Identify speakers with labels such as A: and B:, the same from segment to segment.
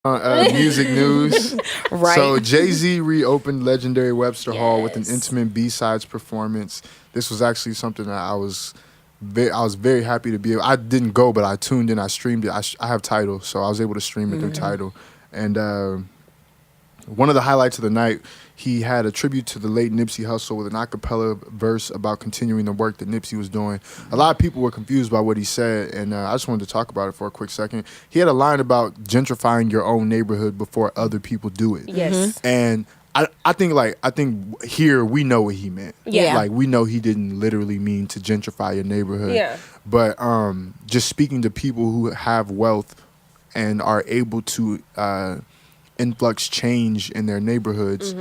A: Music news.
B: Right.
A: So Jay-Z reopened legendary Webster Hall with an
B: Yes.
A: intimate B-sides performance. This was actually something that I was very happy to be able. I didn't go, but I tuned in. I streamed it. I have Tidal, so I was able to stream it through Tidal. And one of the highlights of the night, he had a tribute to the late Nipsey Hussle with an a cappella verse about continuing the work that Nipsey was doing. A lot of people were confused by what he said, and I just wanted to talk about it for a quick second. He had a line about gentrifying your own neighborhood before other people do it.
C: Yes.
A: And I think here we know what he meant.
B: Yeah.
A: Like we know he didn't literally mean to gentrify your neighborhood.
C: Yeah.
A: But just speaking to people who have wealth and are able to influx change in their neighborhoods,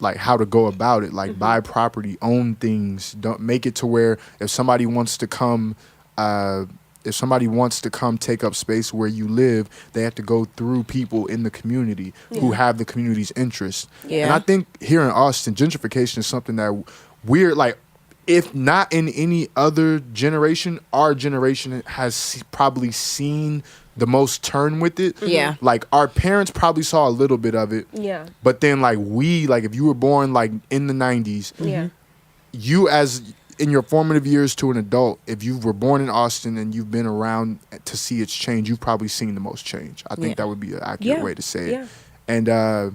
A: like how to go about it, like buy property, own things, don't make it to where if somebody wants to come take up space where you live, they have to go through people in the community who have the community's interest.
B: Yeah.
A: And I think here in Austin, gentrification is something that we're like, if not in any other generation, our generation has probably seen the most turn with it.
B: Yeah.
A: Like our parents probably saw a little bit of it.
C: Yeah.
A: But then like if you were born like in the 90s,
C: Yeah.
A: you as in your formative years to an adult, if you were born in Austin and you've been around to see its change, you've probably seen the most change. I think that would be an accurate way to say it.
C: Yeah.
A: And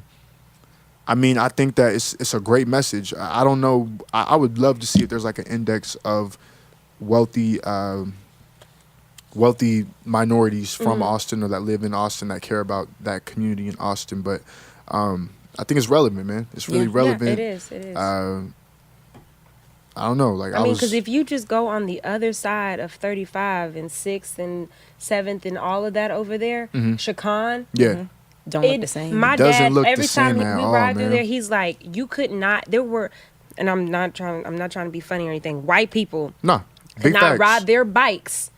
A: I mean, I think that it's a great message. I don't know. I would love to see if there's like an index of wealthy minorities from Austin or that live in Austin that care about that community in Austin. But I think it's relevant, man. It's really relevant.
C: Yeah, it is. It is.
A: I don't know. Like
C: I mean, because if you just go on the other side of 35 and 6th and 7th and all of that over there, Shakan.
A: yeah.
B: Don't look the same.
C: My
A: Doesn't
C: dad,
A: look the
C: every time
A: same at
C: we
A: all,
C: ride through
A: man.
C: there, he's like, you could not. There were, and I'm not trying to be funny or anything. White people
A: No.
C: could
A: Big
C: not
A: facts.
C: ride their bikes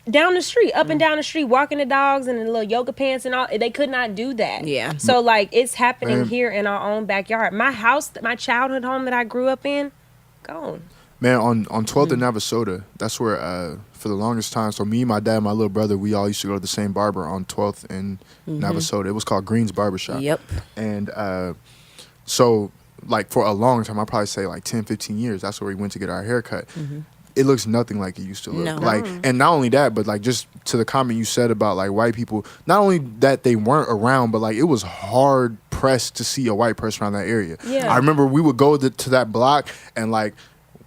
C: down the street, up and down the street, walking the dogs in the little yoga pants and all. They could not do that.
B: Yeah.
C: So like, it's happening
A: Man.
C: here in our own backyard. My house, my childhood home that I grew up in, gone.
A: Man, on 12th and Navasota, that's where for the longest time, so me, my dad, and my little brother, we all used to go to the same barber on 12th and Navasota. It was called Green's Barbershop.
B: Yep.
A: And so like for a long time, I'd probably say like 10, 15 years, that's where we went to get our haircut. It looks nothing like it used to look.
B: No.
A: Like, and not only that, but like just to the comment you said about like white people, not only that they weren't around, but like it was hard pressed to see a white person around that area.
C: Yeah.
A: I remember we would go to that block and like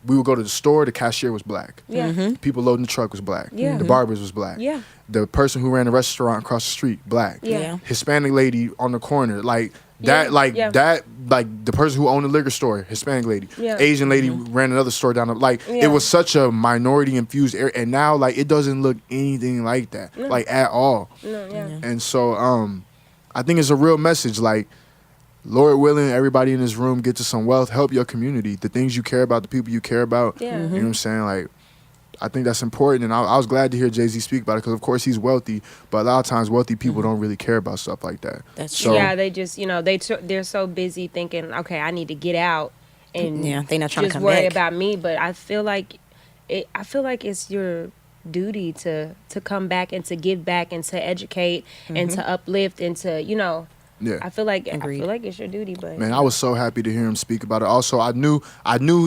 A: we would go to the store, the cashier was black.
C: Yeah.
A: The people loading the truck was black.
C: Yeah.
A: The barbers was black.
C: Yeah.
A: The person who ran the restaurant across the street, black.
C: Yeah.
A: Hispanic lady on the corner, like that,
C: Yeah,
A: like
C: yeah.
A: that, like the person who owned the liquor store, Hispanic lady.
C: Yeah.
A: Asian lady ran another store down the, like
C: Yeah.
A: it was such a minority infused area, and now like it doesn't look anything like that, like at all.
C: No, yeah.
A: And so I think it's a real message, like Lord willing, everybody in this room get to some wealth, help your community, the things you care about, the people you care about.
C: Yeah.
A: You know what I'm saying? Like, I think that's important, and I was glad to hear Jay-Z speak about it because, of course, he's wealthy, but a lot of times wealthy people don't really care about stuff like that.
B: That's
A: So-
C: Yeah, they just, they're so busy thinking, okay, I need to get out and
B: Yeah, they not trying to
C: just
B: come
C: worry
B: back.
C: about me. But I feel like it's your duty to come back and to give back and to educate and to uplift and to,
A: Yeah.
C: I feel like
B: Agreed.
C: it's your duty. But
A: Man, I was so happy to hear him speak about it. Also, I knew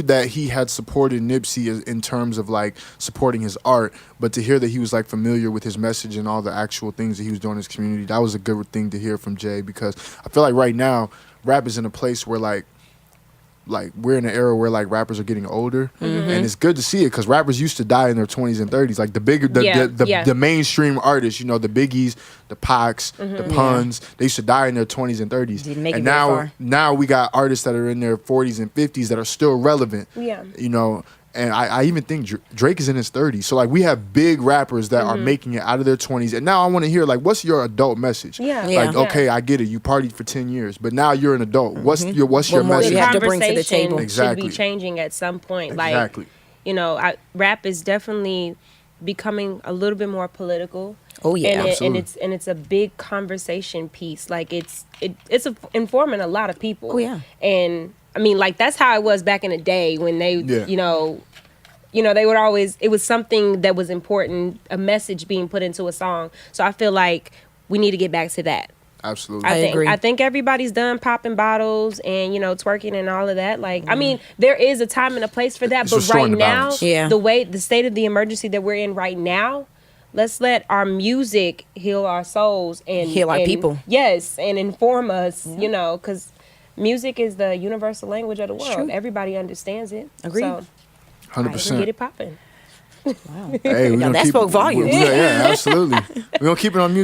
A: that he had supported Nipsey in terms of like supporting his art, but to hear that he was like familiar with his message and all the actual things that he was doing in his community, that was a good thing to hear from Jay, because I feel like right now rap is in a place where like we're in an era where like rappers are getting older, and it's good to see it because rappers used to die in their 20s and 30s. Like the mainstream artists, the Biggies, the Pacs, the Puns, they used to die in their 20s and 30s.
B: Didn't make it
A: And
B: very far.
A: now we got artists that are in their 40s and 50s that are still relevant.
C: Yeah.
A: And I even think Drake is in his 30s. So like we have big rappers that are making it out of their 20s. And now I want to hear like, what's your adult message?
C: Yeah.
B: Yeah.
A: Like, okay, I get it. You partied for 10 years, but now you're an adult. What's your
B: What more
A: message?
B: you have to bring to the
C: conversation
B: table.
A: Exactly.
C: should be changing at some point.
A: Exactly.
C: Like, rap is definitely becoming a little bit more political.
B: Oh, yeah.
C: and
A: Absolutely.
C: it's a big conversation piece. Like it's informing a lot of people.
B: Oh, yeah.
C: And I mean, like that's how it was back in the day when they, they would always. It was something that was important, a message being put into a song. So I feel like we need to get back to that.
A: Absolutely.
B: I agree.
C: I think everybody's done popping bottles and, you know, twerking and all of that. Like, I mean, there is a time and a place for that,
A: It's
C: but
A: restoring
C: right
A: the
C: now,
A: balance.
B: Yeah.
C: the state of the emergency that we're in right now, let's let our music heal our souls and
B: Heal our people.
C: Yes, and inform us, you know, because music is the universal language of the world.
B: true.
C: Everybody understands it.
B: Agreed.
C: So,
A: 100%.
C: get it popping.
B: Wow.
A: Hey, we
B: Now
A: gonna
B: that
A: keep,
B: spoke volumes.
A: yeah, absolutely. We're gonna keep it on music.